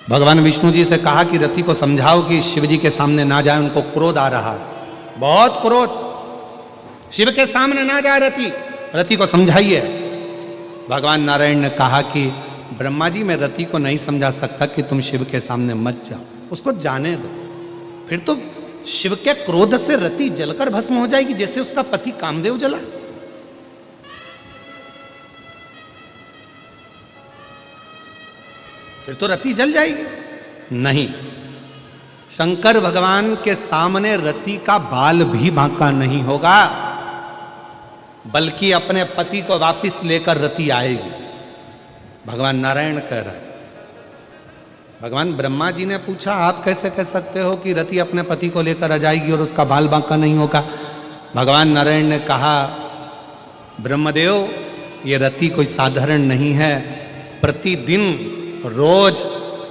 भगवान विष्णु जी से कहा कि रति को समझाओ कि शिव जी के सामने ना जाए, उनको क्रोध आ रहा है, बहुत क्रोध, शिव के सामने ना जाए रति, रति को समझाइए। भगवान नारायण ने कहा कि ब्रह्मा जी, मैं रति को नहीं समझा सकता कि तुम शिव के सामने मत जाओ, उसको जाने दो। फिर तो शिव के क्रोध से रति जलकर भस्म हो जाएगी, जैसे उसका पति कामदेव जला। फिर तो रति जल जाएगी। नहीं, शंकर भगवान के सामने रति का बाल भी बांका नहीं होगा, बल्कि अपने पति को वापस लेकर रति आएगी। भगवान नारायण कह रहा है। भगवान ब्रह्मा जी ने पूछा, आप कैसे कह सकते हो कि रति अपने पति को लेकर आ जाएगी और उसका बाल बांका नहीं होगा? भगवान नारायण ने कहा, ब्रह्मदेव, ये रति कोई साधारण नहीं है, प्रतिदिन रोज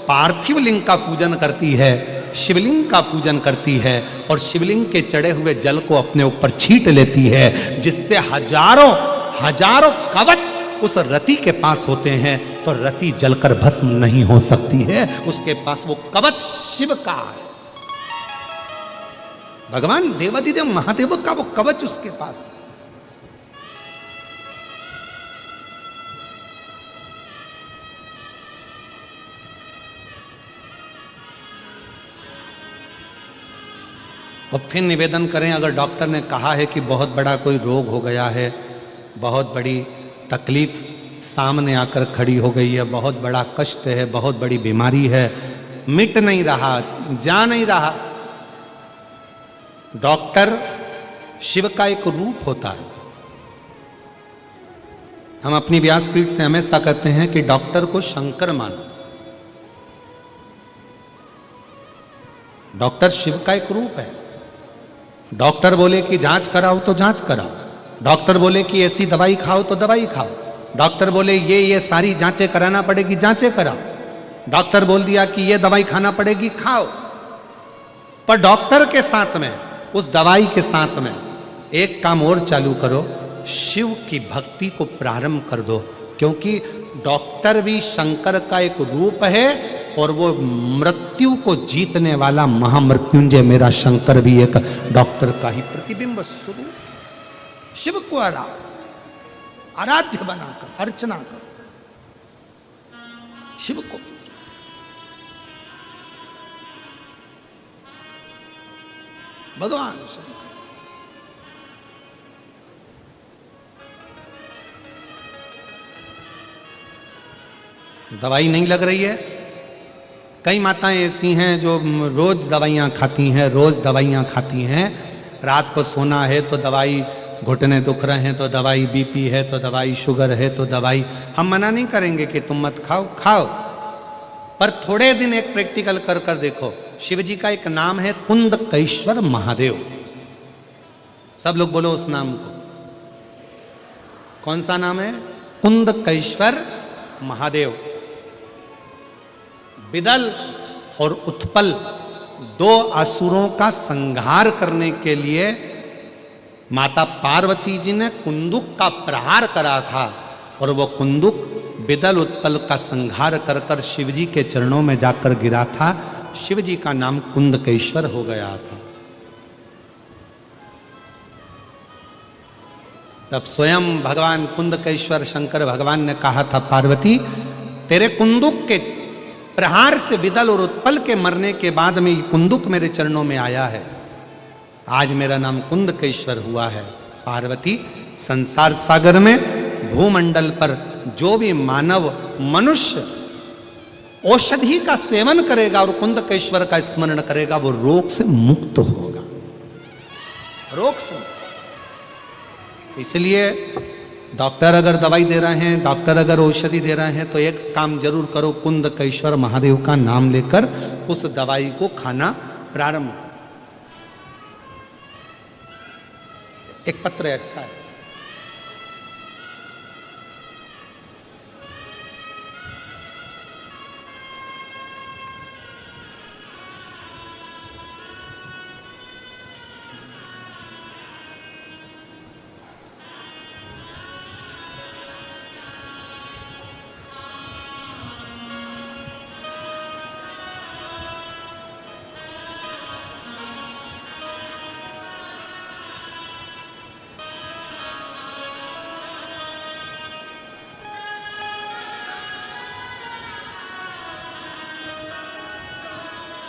पार्थिव लिंग का पूजन करती है, शिवलिंग का पूजन करती है और शिवलिंग के चढ़े हुए जल को अपने ऊपर छींट लेती है, जिससे हजारों हजारों कवच उस रति के पास होते हैं, तो रति जलकर भस्म नहीं हो सकती है, उसके पास वो कवच शिव का है। भगवान देवादिदेव महादेव का वो कवच उसके पास है। और फिर निवेदन करें, अगर डॉक्टर ने कहा है कि बहुत बड़ा कोई रोग हो गया है, बहुत बड़ी तकलीफ सामने आकर खड़ी हो गई है, बहुत बड़ा कष्ट है, बहुत बड़ी बीमारी है, मिट नहीं रहा, जा नहीं रहा, डॉक्टर शिव का एक रूप होता है। हम अपनी व्यासपीठ से हमेशा कहते हैं कि डॉक्टर को शंकर मानो। डॉक्टर शिव का एक रूप है। डॉक्टर बोले कि जांच कराओ तो जांच कराओ, डॉक्टर बोले कि ऐसी दवाई खाओ तो दवाई खाओ, डॉक्टर बोले ये सारी जांचें कराना पड़ेगी, जांचें कराओ, डॉक्टर बोल दिया कि ये दवाई खाना पड़ेगी, खाओ। पर डॉक्टर के साथ में, उस दवाई के साथ में एक काम और चालू करो, शिव की भक्ति को प्रारंभ कर दो, क्योंकि डॉक्टर भी शंकर का एक रूप है और वो मृत्यु को जीतने वाला महामृत्युंजय मेरा शंकर भी एक डॉक्टर का ही प्रतिबिंब स्वरूप। शिव को आराध्य बनाकर अर्चना कर, शिव को भगवान शंकर। दवाई नहीं लग रही है। कई माताएं ऐसी हैं जो रोज दवाइयाँ खाती हैं, रोज दवाइयाँ खाती हैं। रात को सोना है तो दवाई, घुटने दुख रहे हैं तो दवाई, बीपी है तो दवाई, शुगर है तो दवाई। हम मना नहीं करेंगे कि तुम मत खाओ, खाओ, पर थोड़े दिन एक प्रैक्टिकल कर कर देखो। शिव जी का एक नाम है कुंदकेश्वर महादेव। सब लोग बोलो उस नाम को। कौन सा नाम है? कुंदकेश्वर महादेव। विदल और उत्पल दो असुरों का संहार करने के लिए माता पार्वती जी ने कुंदुक का प्रहार करा था, और वो कुंदुक विदल उत्पल का संहार कर कर शिव जी के चरणों में जाकर गिरा था। शिव जी का नाम कुंदकेश्वर हो गया था। तब स्वयं भगवान कुंदकेश्वर शंकर भगवान ने कहा था, पार्वती, तेरे कुंदुक के प्रहार से विदल और उत्पल के मरने के बाद में ये कुंदुक मेरे चरणों में आया है, आज मेरा नाम कुंदकेश्वर हुआ है। पार्वती, संसार सागर में, भूमंडल पर जो भी मानव मनुष्य औषधि का सेवन करेगा और कुंदकेश्वर का स्मरण करेगा, वो रोग से मुक्त होगा, रोग से। इसलिए डॉक्टर अगर दवाई दे रहे हैं, डॉक्टर अगर औषधि दे रहे हैं, तो एक काम जरूर करो, कुंदकेश्वर महादेव का नाम लेकर उस दवाई को खाना प्रारंभ करो। एक पत्र है, अच्छा है।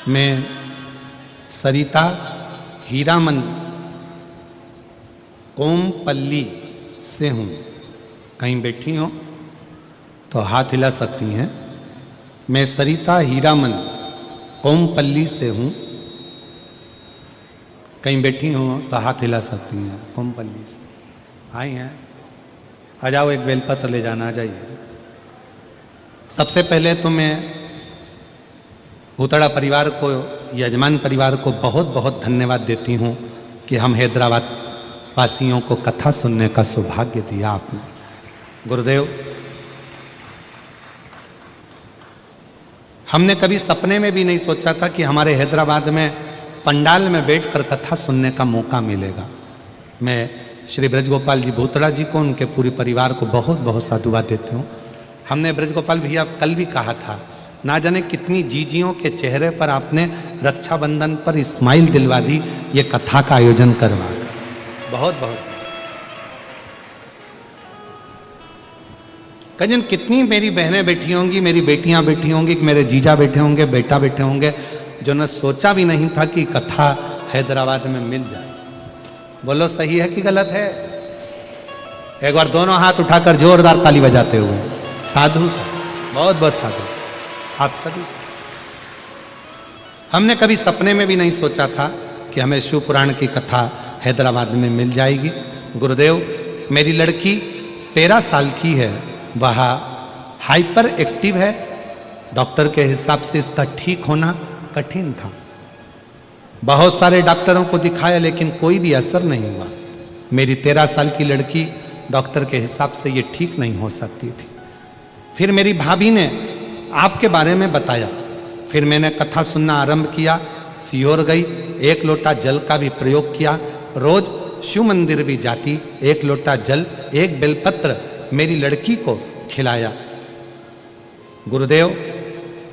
मैं सरिता हीरामन कोमपल्ली से हूँ। कहीं बैठी हो तो हाथ हिला सकती हैं। मैं सरिता हीरामन कोमपल्ली से हूँ। कहीं बैठी हो तो हाथ हिला सकती हैं। कोमपल्ली से आई हैं, आ जाओ, एक बेलपत्र ले जाना, आ जाइए। सबसे पहले तो मैं भूतड़ा परिवार को, यजमान परिवार को बहुत बहुत धन्यवाद देती हूँ कि हम हैदराबाद वासियों को कथा सुनने का सौभाग्य दिया आपने। गुरुदेव, हमने कभी सपने में भी नहीं सोचा था कि हमारे हैदराबाद में पंडाल में बैठकर कथा सुनने का मौका मिलेगा। मैं श्री ब्रजगोपाल जी भूतड़ा जी को, उनके पूरे परिवार को बहुत बहुत साधुवाद देती हूँ। हमने ब्रजगोपाल भैया कल भी कहा था, ना जाने कितनी जीजियों के चेहरे पर आपने रक्षाबंधन पर इस्माइल दिलवा दी ये कथा का आयोजन करवा। बहुत बहुत कजन, कितनी मेरी बहनें बैठी होंगी, मेरी बेटियां बैठी होंगी, मेरे जीजा बैठे होंगे, बेटा बैठे होंगे, जो ने सोचा भी नहीं था कि कथा हैदराबाद में मिल जाए। बोलो सही है कि गलत है? एक बार दोनों हाथ उठाकर जोरदार ताली बजाते हुए साधु, बहुत बहुत साधु आप सभी। हमने कभी सपने में भी नहीं सोचा था कि हमें शिव पुराण की कथा हैदराबाद में मिल जाएगी। गुरुदेव, मेरी लड़की 13 साल की है, वह हाइपर एक्टिव है। डॉक्टर के हिसाब से इसका ठीक होना कठिन था। बहुत सारे डॉक्टरों को दिखाया लेकिन कोई भी असर नहीं हुआ। मेरी 13 साल की लड़की डॉक्टर के हिसाब से ये ठीक नहीं हो सकती थी। फिर मेरी भाभी ने आपके बारे में बताया, फिर मैंने कथा सुनना आरंभ किया। सियोर गई, 1 लोटा जल का भी प्रयोग किया। रोज शिव मंदिर भी जाती, 1 लोटा जल, 1 बेलपत्र मेरी लड़की को खिलाया। गुरुदेव,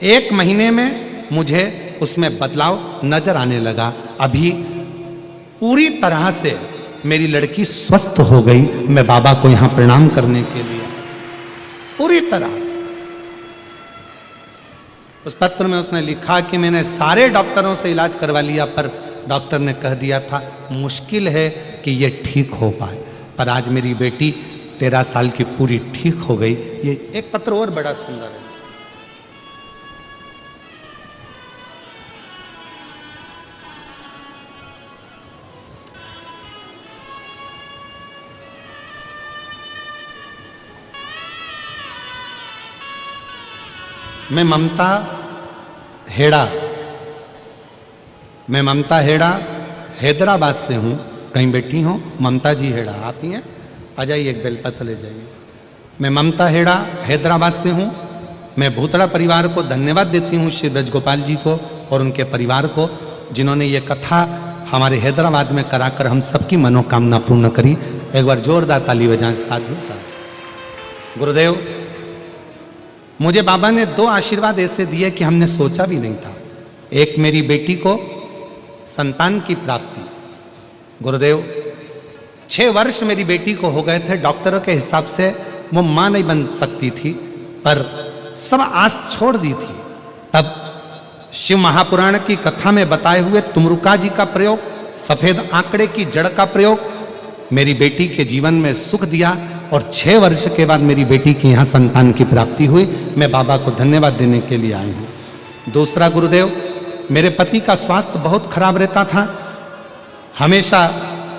1 महीने में मुझे उसमें बदलाव नजर आने लगा। अभी पूरी तरह से मेरी लड़की स्वस्थ हो गई। मैं बाबा को यहां प्रणाम करने के लिए पूरी तरह से। उस पत्र में उसने लिखा कि मैंने सारे डॉक्टरों से इलाज करवा लिया पर डॉक्टर ने कह दिया था मुश्किल है कि ये ठीक हो पाए। पर आज मेरी बेटी 13 साल की पूरी ठीक हो गई। ये एक पत्र और बड़ा सुंदर है। मैं ममता हेड़ा हैदराबाद से हूँ। कहीं बैठी हो? ममता जी हेड़ा आप ही हैं? आ जाइए, एक बेलपत्र ले जाइए। मैं ममता हेड़ा हैदराबाद से हूँ। मैं भूतड़ा परिवार को धन्यवाद देती हूँ, श्री ब्रजगोपाल जी को और उनके परिवार को, जिन्होंने ये कथा हमारे हैदराबाद में कराकर हम सबकी मनोकामना पूर्ण करी। एक बार जोरदार ताली बजाएं साधु का। गुरुदेव, मुझे बाबा ने 2 आशीर्वाद ऐसे दिए कि हमने सोचा भी नहीं था। एक, मेरी बेटी को संतान की प्राप्ति। गुरुदेव, 6 वर्ष मेरी बेटी को हो गए थे। डॉक्टरों के हिसाब से वो मां नहीं बन सकती थी, पर सब आस छोड़ दी थी। तब शिव महापुराण की कथा में बताए हुए तुमरुका जी का प्रयोग, सफेद आंकड़े की जड़ का प्रयोग मेरी बेटी के जीवन में सुख दिया और 6 वर्ष के बाद मेरी बेटी की यहाँ संतान की प्राप्ति हुई। मैं बाबा को धन्यवाद देने के लिए आई हूँ। दूसरा, गुरुदेव, मेरे पति का स्वास्थ्य बहुत खराब रहता था। हमेशा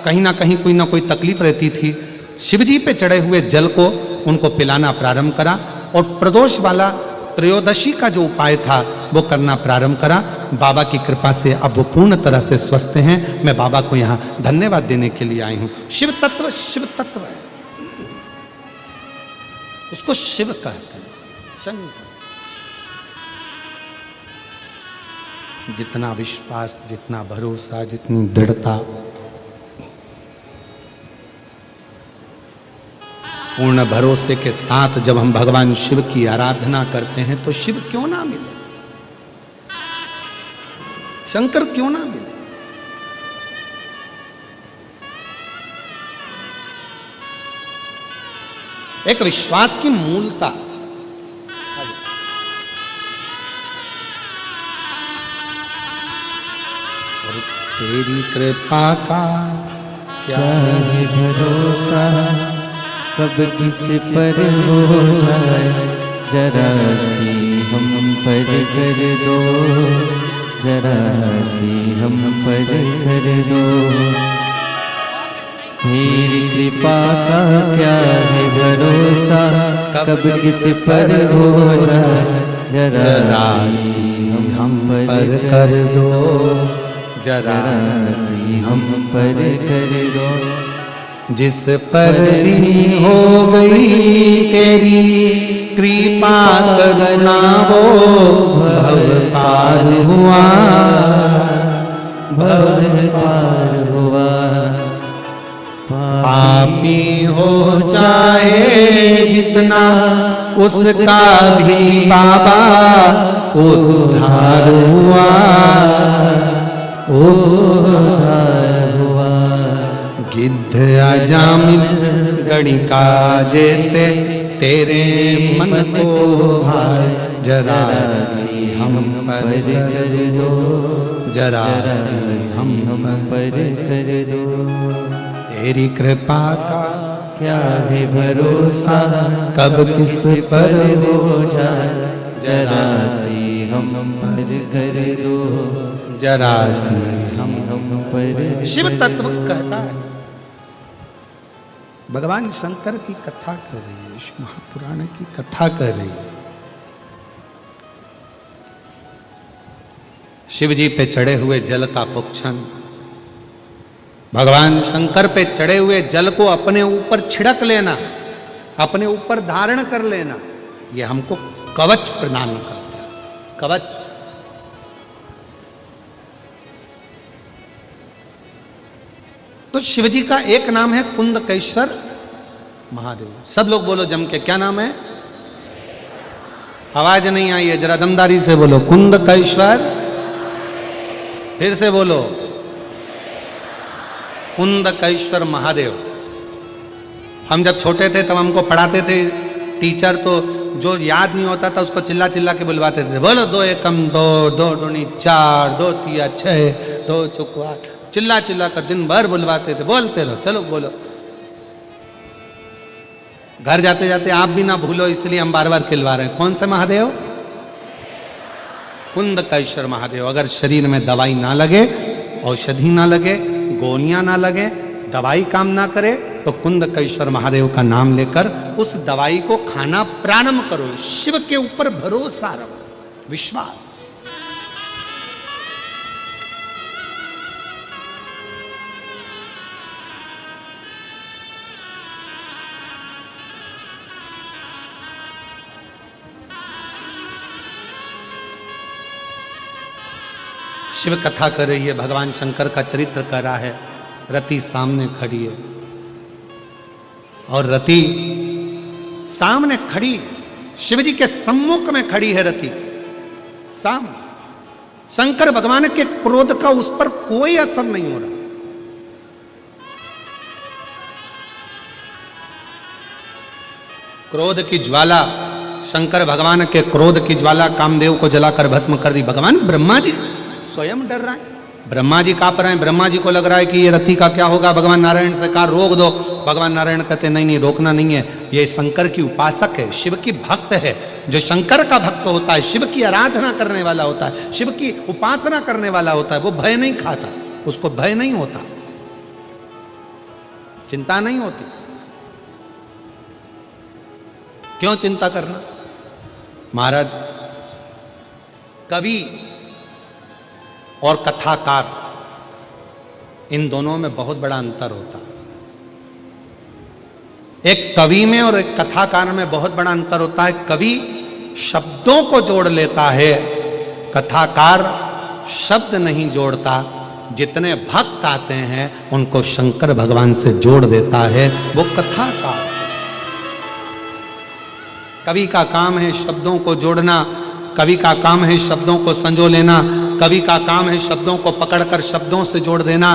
कहीं ना कहीं कोई ना कोई तकलीफ रहती थी। शिवजी पे चढ़े हुए जल को उनको पिलाना प्रारंभ करा और प्रदोष वाला त्रयोदशी का जो उपाय था वो करना प्रारंभ करा। बाबा की कृपा से अब वो पूर्ण तरह से स्वस्थ हैं। मैं बाबा को यहाँ धन्यवाद देने के लिए आई हूँ। शिव तत्व है, उसको शिव कहते हैं, शंकर। जितना विश्वास, जितना भरोसा, जितनी दृढ़ता, पूर्ण भरोसे के साथ जब हम भगवान शिव की आराधना करते हैं तो शिव क्यों ना मिले, शंकर क्यों ना मिले। एक विश्वास की मूलता। तेरी कृपा का क्या है भरोसा, कब किस पर हो जाए, जरा सी हम पर कर दो, जरा सी हम पर कर दो। तेरी कृपा का क्या है भरोसा, कब किस पर हो जाए, जरा सी हम पर कर दो, जरा सी हम पर कर दो। जिस पर भी हो गई तेरी कृपा करुणा वो भव पार हुआ, भव पार हुआ। पापी हो जाए जितना उसका भी बाबा उद्धार हुआ, उद्धार हुआ। गिद्ध अजामिल गणिका जैसे तेरे मन को भाए, जरा सी हम पर कर दो, जरा सी हम पर कर दो। तेरी कृपा का क्या है भरोसा, कब किस पर हो जाए, जरा सी हम पर कर दो, जरा सी हम पर। शिव तत्व कहता है, भगवान शंकर की कथा कर रही है, शिव महापुराण की कथा कर रही है। शिव जी पे चढ़े हुए जल का पुक्षन, भगवान शंकर पे चढ़े हुए जल को अपने ऊपर छिड़क लेना, अपने ऊपर धारण कर लेना, ये हमको कवच प्रदान करता है। कवच तो शिव जी का एक नाम है कुंदकेश्वर महादेव। सब लोग बोलो जम के, क्या नाम है? आवाज नहीं आई है, जरा दमदारी से बोलो, कुंदकेश्वर। फिर से बोलो, कुंदकेश्वर महादेव। हम जब छोटे थे तब हमको पढ़ाते थे टीचर, तो जो याद नहीं होता था उसको चिल्ला चिल्ला के बुलवाते थे, बोलो 2 एकम 2, 2 दूनी 4, 2 तिया 6, 2 चौको 8, चिल्ला चिल्ला कर दिन भर बुलवाते थे, बोलते रहो, चलो बोलो। घर जाते जाते आप भी ना भूलो, इसलिए हम बार बार खिलवा रहे हैं। कौन से महादेव? कुंदकेश्वर महादेव। अगर शरीर में दवाई ना लगे, औषधि ना लगे, गोलियां ना लगे, दवाई काम ना करे, तो कुंदकेश्वर महादेव का नाम लेकर उस दवाई को खाना प्रारंभ करो। शिव के ऊपर भरोसा रखो, विश्वास। शिव कथा कर रही है, भगवान शंकर का चरित्र कर रहा है। रति सामने खड़ी है और रति सामने खड़ी, शिव जी के सम्मुख में खड़ी है रति सामने। शंकर भगवान के क्रोध का उस पर कोई असर नहीं हो रहा। क्रोध की ज्वाला, शंकर भगवान के क्रोध की ज्वाला कामदेव को जलाकर भस्म कर दी। भगवान ब्रह्मा जी स्वयं डर रहा है, ब्रह्मा जी कांप रहे हैं। ब्रह्मा जी को लग रहा है कि ये रति का क्या होगा। भगवान नारायण से कहा रोक दो, भगवान नारायण कहते नहीं नहीं रोकना नहीं है, ये शंकर की उपासक है, शिव की भक्त है। जो शंकर का भक्त होता है, शिव की आराधना करने वाला होता है, शिव की उपासना करने वाला होता है, वो भय नहीं खाता, उसको भय नहीं होता, चिंता नहीं होती। क्यों चिंता करना? महाराज, कवि और कथाकार, इन दोनों में बहुत बड़ा अंतर होता है। एक कवि में और एक कथाकार में बहुत बड़ा अंतर होता है। कवि शब्दों को जोड़ लेता है, कथाकार शब्द नहीं जोड़ता। जितने भक्त आते हैं उनको शंकर भगवान से जोड़ देता है, वो कथाकार। कवि का काम है शब्दों को जोड़ना, कवि का काम है शब्दों को संजो लेना, कवि का काम है शब्दों को पकड़कर शब्दों से जोड़ देना।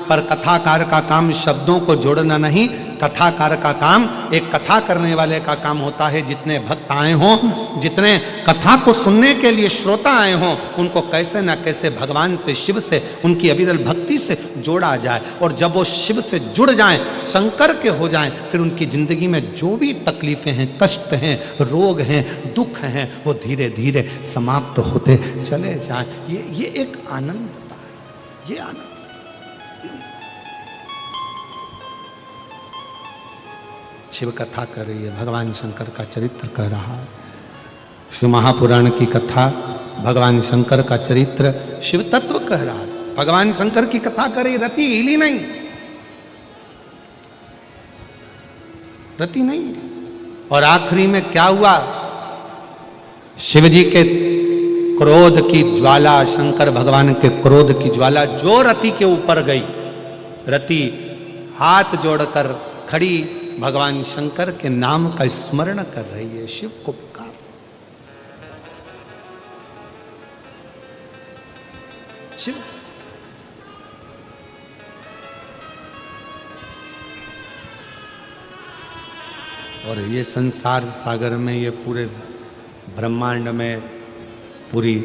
पर कथाकार का काम शब्दों को जोड़ना नहीं, कथाकार का काम, एक कथा करने वाले का काम होता है, जितने भक्त आए हों, जितने कथा को सुनने के लिए श्रोता आए हों, उनको कैसे ना कैसे भगवान से, शिव से, उनकी अविरल भक्ति से जोड़ा जाए। और जब वो शिव से जुड़ जाएं, शंकर के हो जाएं, फिर उनकी जिंदगी में जो भी तकलीफें हैं, कष्ट हैं, रोग हैं, दुख हैं, वो धीरे धीरे समाप्त होते चले जाएं। ये एक आनंद था, ये आनंद। शिव कथा कर रही है, भगवान शंकर का चरित्र कह रहा है। शिव महापुराण की कथा भगवान शंकर का चरित्र शिव तत्व कह रहा है। भगवान शंकर की कथा करे, रति हिली नहीं, रति नहीं हिली। और आखिरी में क्या हुआ? शिव जी के क्रोध की ज्वाला, शंकर भगवान के क्रोध की ज्वाला जो रति के ऊपर गई, रति हाथ जोड़कर खड़ी भगवान शंकर के नाम का स्मरण कर रही है, शिव को पुकार। शिव और ये संसार सागर में, ये पूरे ब्रह्मांड में, पूरी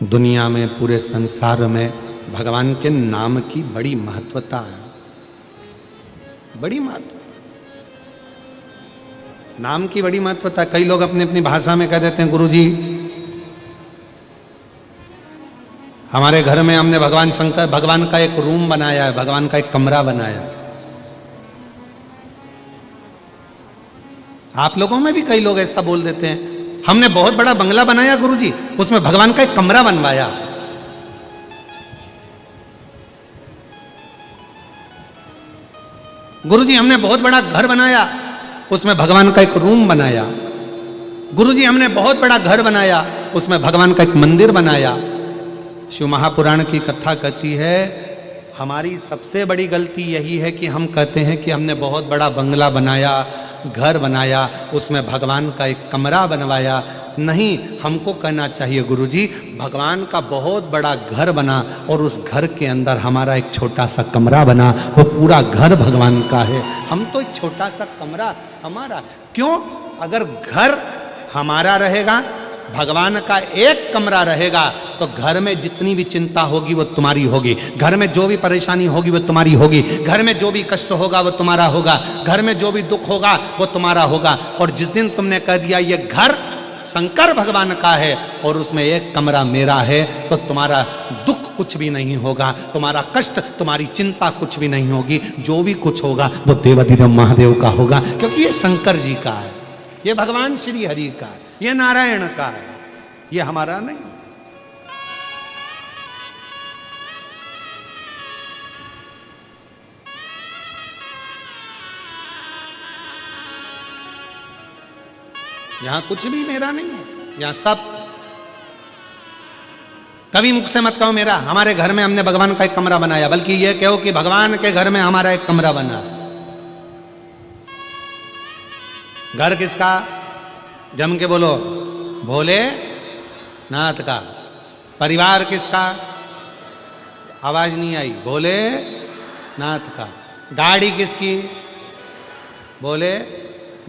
दुनिया में, पूरे संसार में भगवान के नाम की बड़ी महत्वता है, बड़ी महत्वता। नाम की बड़ी महत्वता। कई लोग अपनी अपनी भाषा में कह देते हैं, गुरुजी हमारे घर में हमने भगवान शंकर, भगवान का एक रूम बनाया है, भगवान का एक कमरा बनाया है। आप लोगों में भी कई लोग ऐसा बोल देते हैं, हमने बहुत बड़ा बंगला बनाया गुरुजी, उसमें भगवान का एक कमरा बनवाया। गुरुजी हमने बहुत बड़ा घर बनाया, उसमें भगवान का एक रूम बनाया। गुरुजी हमने बहुत बड़ा घर बनाया, उसमें भगवान का एक मंदिर बनाया। शिव महापुराण की कथा कहती है, हमारी सबसे बड़ी गलती यही है कि हम कहते हैं कि हमने बहुत बड़ा बंगला बनाया, घर बनाया, उसमें भगवान का एक कमरा बनवाया। नहीं, हमको कहना चाहिए गुरुजी भगवान का बहुत बड़ा घर बना और उस घर के अंदर हमारा एक छोटा सा कमरा बना, वो पूरा घर भगवान का है, हम तो एक छोटा सा कमरा हमारा। क्यों? अगर घर हमारा रहेगा, भगवान का एक कमरा रहेगा, तो घर में जितनी भी चिंता होगी वो तुम्हारी होगी, घर में जो भी परेशानी होगी वो तुम्हारी होगी, घर में जो भी कष्ट होगा वो तुम्हारा होगा, घर में जो भी दुख होगा वो तुम्हारा होगा। और जिस दिन तुमने कह दिया ये घर शंकर भगवान का है और उसमें एक कमरा मेरा है, तो तुम्हारा दुख कुछ भी नहीं होगा, तुम्हारा कष्ट, तुम्हारी चिंता कुछ भी नहीं होगी। जो भी कुछ होगा वो देवाधिदेव महादेव का होगा, क्योंकि ये शंकर जी का है, ये भगवान श्री हरि का है, ये नारायण का है, ये हमारा नहीं। यहां कुछ भी मेरा नहीं है, यहां सब। कभी मुख से मत कहो मेरा, हमारे घर में हमने भगवान का एक कमरा बनाया, बल्कि ये कहो कि भगवान के घर में हमारा एक कमरा बना। घर किसका? जम के बोलो, भोले नाथ का। परिवार किसका? आवाज नहीं आई, भोले नाथ का। गाड़ी किसकी? भोले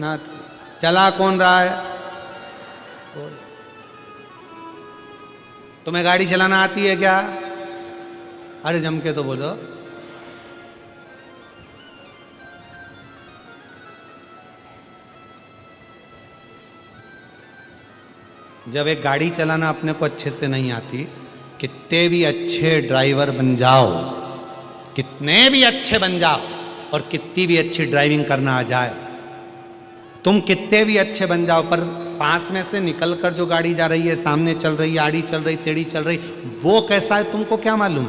नाथ की। चला कौन रहा है? तुम्हें गाड़ी चलाना आती है क्या? अरे जम के तो बोलो। जब एक गाड़ी चलाना अपने को अच्छे से नहीं आती, कितने भी अच्छे ड्राइवर बन जाओ, कितने भी अच्छे बन जाओ और कितनी भी अच्छी ड्राइविंग करना आ जाए, तुम कितने भी अच्छे बन जाओ, पर पास में से निकल कर जो गाड़ी जा रही है, सामने चल रही है, आड़ी चल रही, टेढ़ी चल रही, वो कैसा है तुमको क्या मालूम?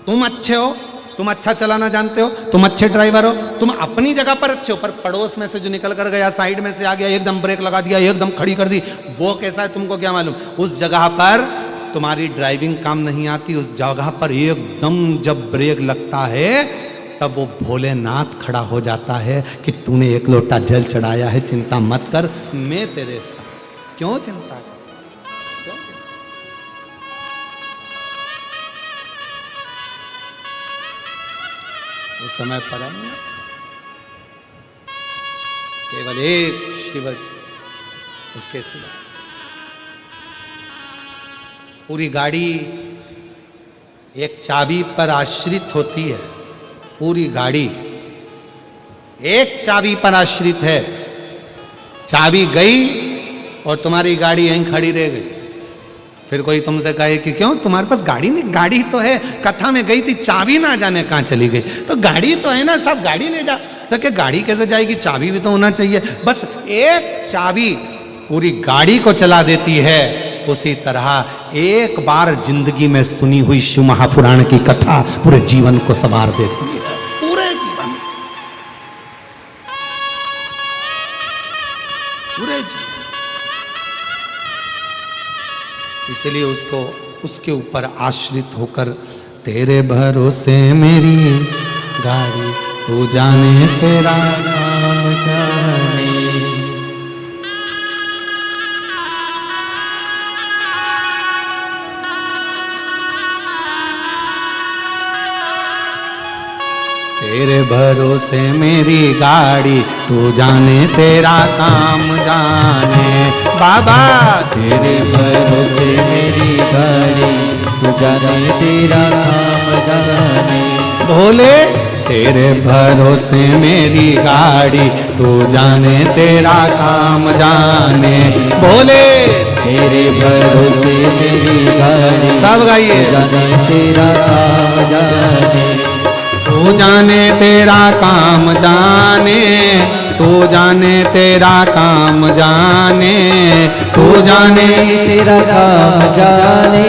तुम अच्छे हो, तुम अच्छा चलाना जानते हो, तुम अच्छे ड्राइवर हो, तुम अपनी जगह पर अच्छे हो, पर पड़ोस में से जो निकल कर गया, साइड में से आ गया, एकदम ब्रेक लगा दिया, एकदम खड़ी कर दी, वो कैसा है तुमको क्या मालूम? उस जगह पर तुम्हारी ड्राइविंग काम नहीं आती, उस जगह पर एकदम जब ब्रेक लगता है तब वो भोलेनाथ खड़ा हो जाता है कि तूने एक लोटा जल चढ़ाया है, चिंता मत कर, मैं तेरे साथ। क्यों चिंता कर? क्यों? उस समय परम केवल एक शिव, उसके सिवा पूरी गाड़ी एक चाबी पर आश्रित होती है। पूरी गाड़ी एक चाबी पर आश्रित है। चाबी गई और तुम्हारी गाड़ी यहीं खड़ी रह गई। फिर कोई तुमसे कहे कि क्यों तुम्हारे पास गाड़ी नहीं? गाड़ी तो है, कथा में गई थी, चाबी ना जाने कहाँ चली गई। तो गाड़ी तो है ना, सब गाड़ी ले जा। तो क्या गाड़ी कैसे जाएगी? चाबी भी तो होना चाहिए। बस एक चाबी पूरी गाड़ी को चला देती है। उसी तरह एक बार जिंदगी में सुनी हुई शिव महापुराण की कथा पूरे जीवन को संवार देती है। पूरे जीवन, पूरे जीवन। इसलिए उसको उसके ऊपर आश्रित होकर, तेरे भरोसे मेरी गाड़ी, तू जाने तेरा नाम जाने। तेरे भरोसे मेरी गाड़ी, तू जाने तेरा काम जाने। बाबा तेरे भरोसे मेरी गाड़ी, तू जाने तेरा काम जाने। भोले तेरे भरोसे मेरी गाड़ी, तू जाने तेरा काम जाने। भोले तेरे भरोसे मेरी गाड़ी, सब गाइए। जाने तेरा काम जाने। तू जाने तेरा काम जाने, तू जाने तेरा काम जाने, तू जाने तेरा काम जाने,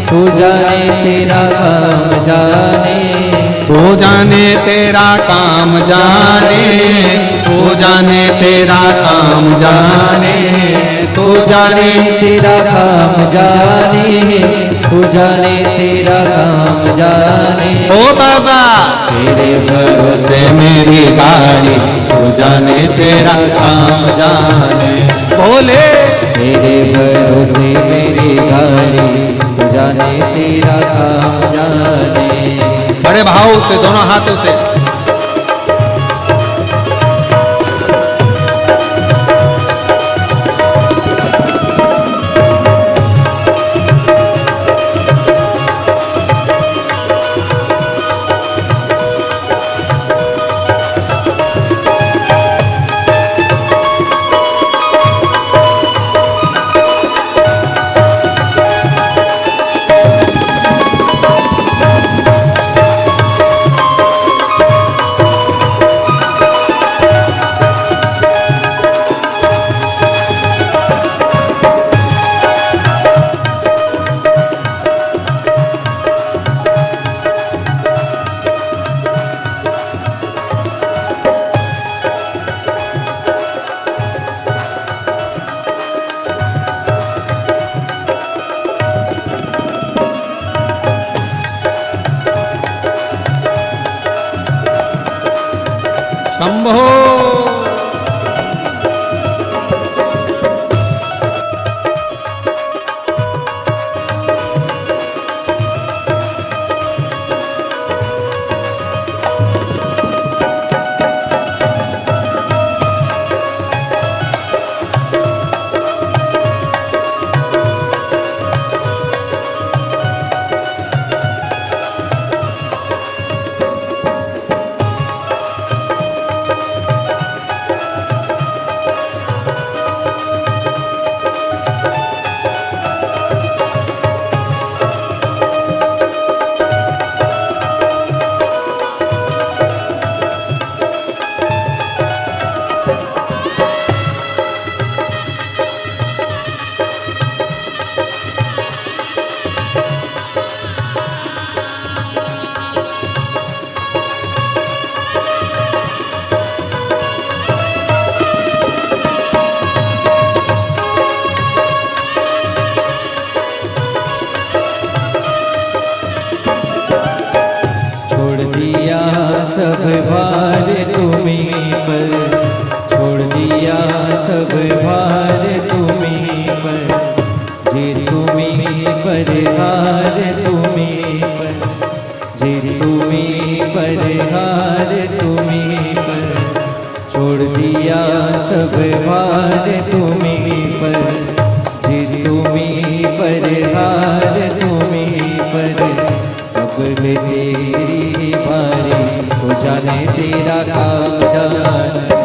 तू जाने तेरा काम जाने। तू जाने तेरा काम जाने, तू जाने तेरा काम जाने, तू जाने तेरा काम जाने, तू जाने तेरा काम जाने। ओ बाबा तेरे भरोसे मेरी गाड़ी, तू जाने तेरा काम जाने। भोले तेरे भरोसे मेरी गाड़ी, तू जाने तेरा काम जाने। बड़े भाव से दोनों हाथों से शंभो। सब भार तुम्हीं पर, छोड़ दिया सब भार तुम्हीं पर। जे तुम्हीं पर हार तुम्हीं पर, जे तुम्हीं पर हार तुम्हीं पर। छोड़ दिया हार तुम्हीं पर, जीत तुम्हीं पर, हार तुम्हीं पर। कब है तेरी बारी, तो जाने तेरा काम जाने।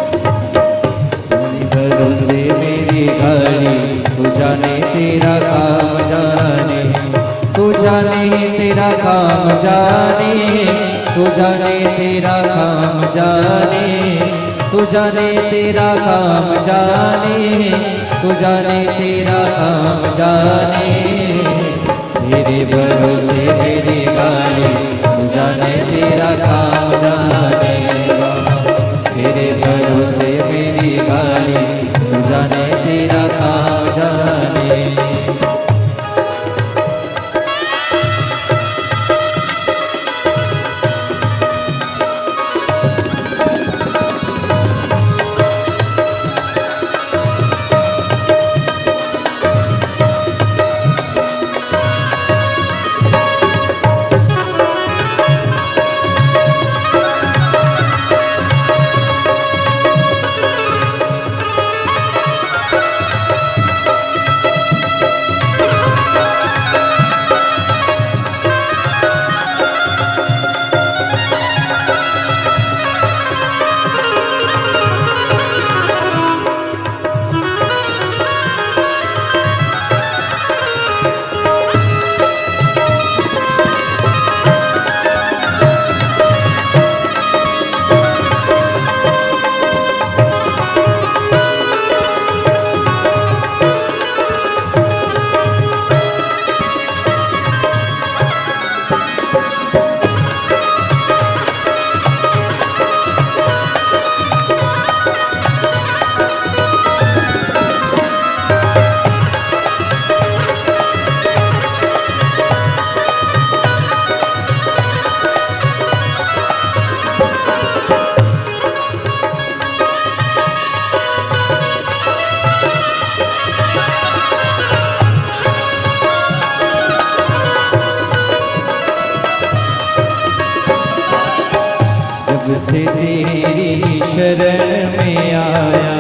भरोसे मेरी गाड़ी, तू जाने तेरा काम जाने। तू जाने तेरा काम जाने, तू जाने तेरा काम जाने। तू जाने तेरा काम जाने, तू जाने तेरा काम जाने। तेरे भरोसे मेरी गाड़ी, तू जाने तेरा काम जाने। तेरे भरोसे मेरी गाड़ी, तू जाने तेरा काम जाने। जब से तेरी शरण में आया,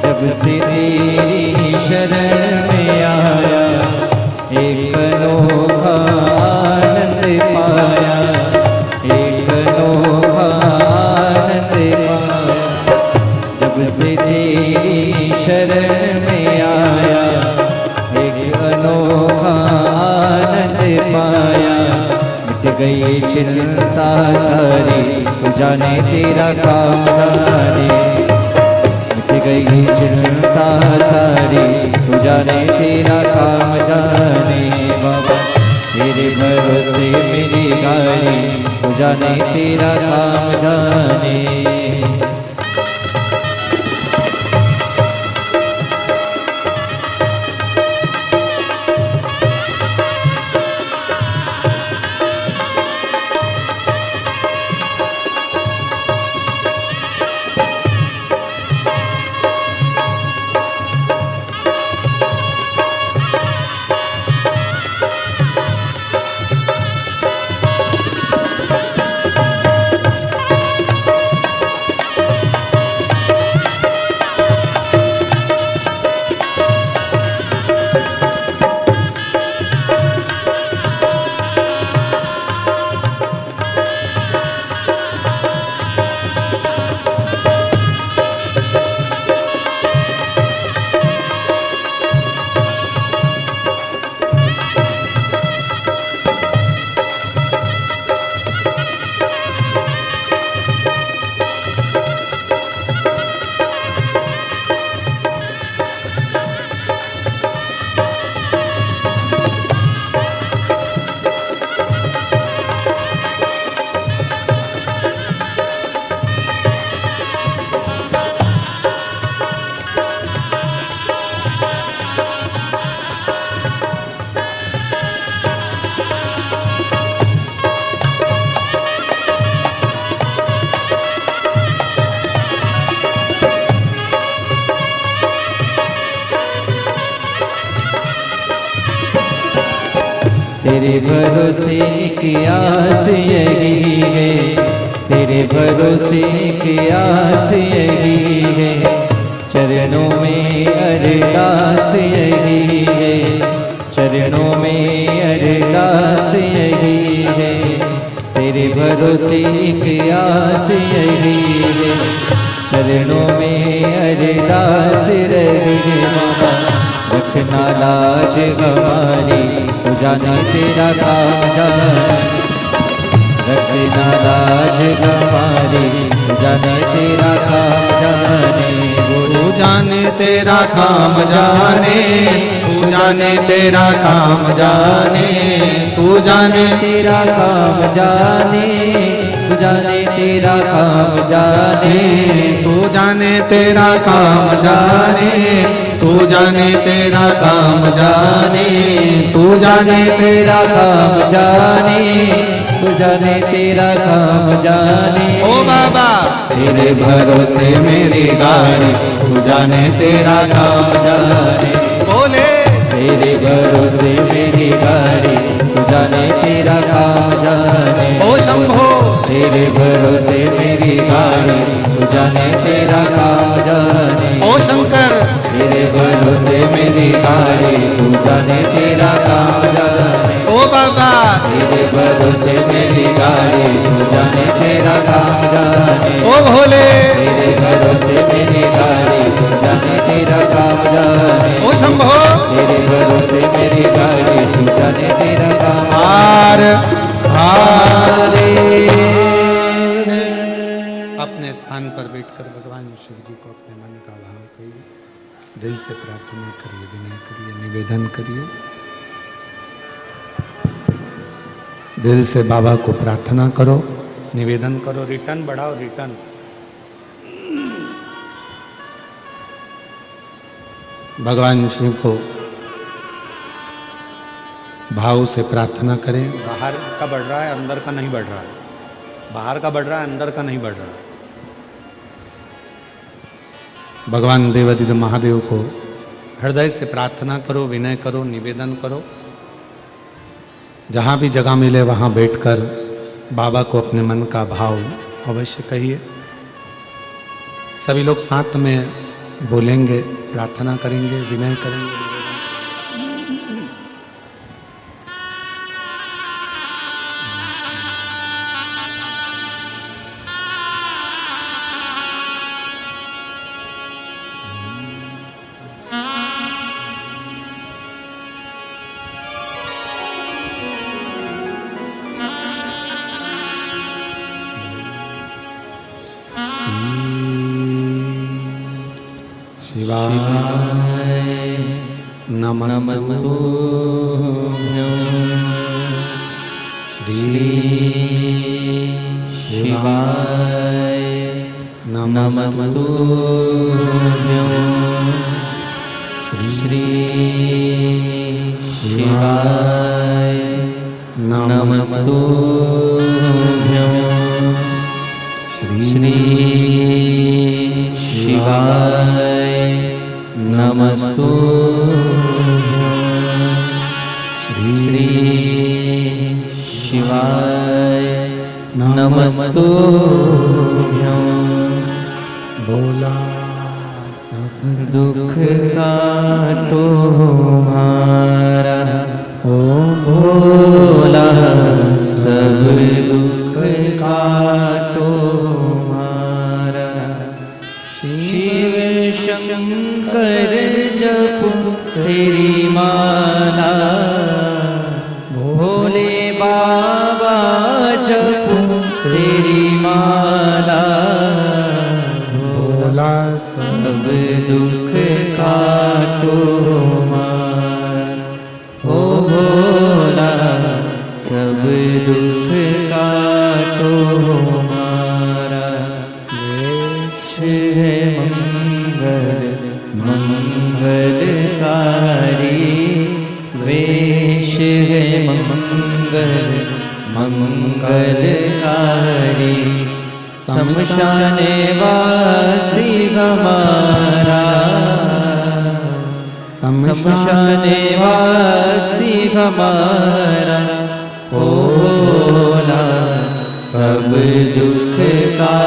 जब से तेरी शरण में आया, एक अनोखा आनंद पाया, एक अनोखा आनंद पाया। जब से तेरी शरण में आया, एक अनोखा आनंद पाया। मिट गई चिंता सारी, तू जाने तेरा काम जाने। मिट गई चिंता सारी, तू जाने तेरा काम जाने। बाबा तेरे भरोसे मेरी गाड़ी, तू जाने तेरा काम जाने। तेरे भरोसे की आस यही है, तेरे भरोसे की आस यही है। चरणों में अरदास यही है, चरणों में अरदास यही है, तेरे भरोसे एक आस यही है, चरणों में अरदास रहे बाबा, रखना लाज हमारी, तू जाने तेरा काम जाने, रखना लाज हमारी, तू जाने तेरा काम जाने, तू जाने तेरा काम जाने, तू जाने तेरा काम जाने, तू जाने तेरा काम जाने, तू जाने तेरा काम जाने, तू जाने तेरा काम जाने, तू जाने तेरा काम जाने, तू जाने तेरा काम जाने, तू जाने तेरा काम जाने। ओ बाबा तेरे भरोसे मेरी गाड़ी, तू जाने तेरा काम जाने, बोले तेरे भरोसे मेरी गाड़ी, तू जाने तेरा काम जाने, ओ शंभो तेरे भरोसे मेरी गाड़ी, तू जाने तेरा काम जाने, ओ शंकर तेरे भरोसे मेरी गाड़ी, तू जाने तेरा काम जाने, ओ बाबा तेरे भरोसे मेरी गाड़ी, तू जाने तेरा काम जाने, ओ भोले तेरे भरोसे मेरी गाड़ी, तू जाने तेरा काम जाने, ओ शंभो तेरे भरोसे मेरी गाड़ी, तू जाने तेरा काम हार हारे। जाने। अपने स्थान पर बैठकर भगवान शिव जी को अपने मन का भाव कहिए, दिल से प्रार्थना करिए, विनय करिए, निवेदन करिए, दिल से बाबा को प्रार्थना करो, निवेदन करो, रिटर्न बढ़ाओ, रिटर्न भगवान शिव को भाव से प्रार्थना करें। बाहर का बढ़ रहा है, अंदर का नहीं बढ़ रहा है, बाहर का बढ़ रहा है, अंदर का नहीं बढ़ रहा है। भगवान देवादिदेव महादेव को हृदय से प्रार्थना करो, विनय करो, निवेदन करो। जहाँ भी जगह मिले वहाँ बैठकर बाबा को अपने मन का भाव अवश्य कहिए। सभी लोग साथ में बोलेंगे, प्रार्थना करेंगे, विनय करेंगे। शिवाय नमस्तुभ्यं श्री शिवाय नमस्तुभ्यं श्री शिवाय नमस्तुभ्यं श्री शिवाय नमस्तुभ्यं श्री शिवाय नमस्तुभ्यं। बोला सब दुख काटो हमारा, ओ भोला सब दुख काटो हमारा। शिव शंकर जपो तेरी माला, भोले बाबा जपो तेरी माला। भोला सब दुख काटो हमारा, ओ भोला सब दुख काटो हमारा। वेश है मंगल मंगलकारी, वेश है मंगल मंगलकारी। शमशाने वासी हमारा, शमशाने वासी हमारा। भोला सब दुख का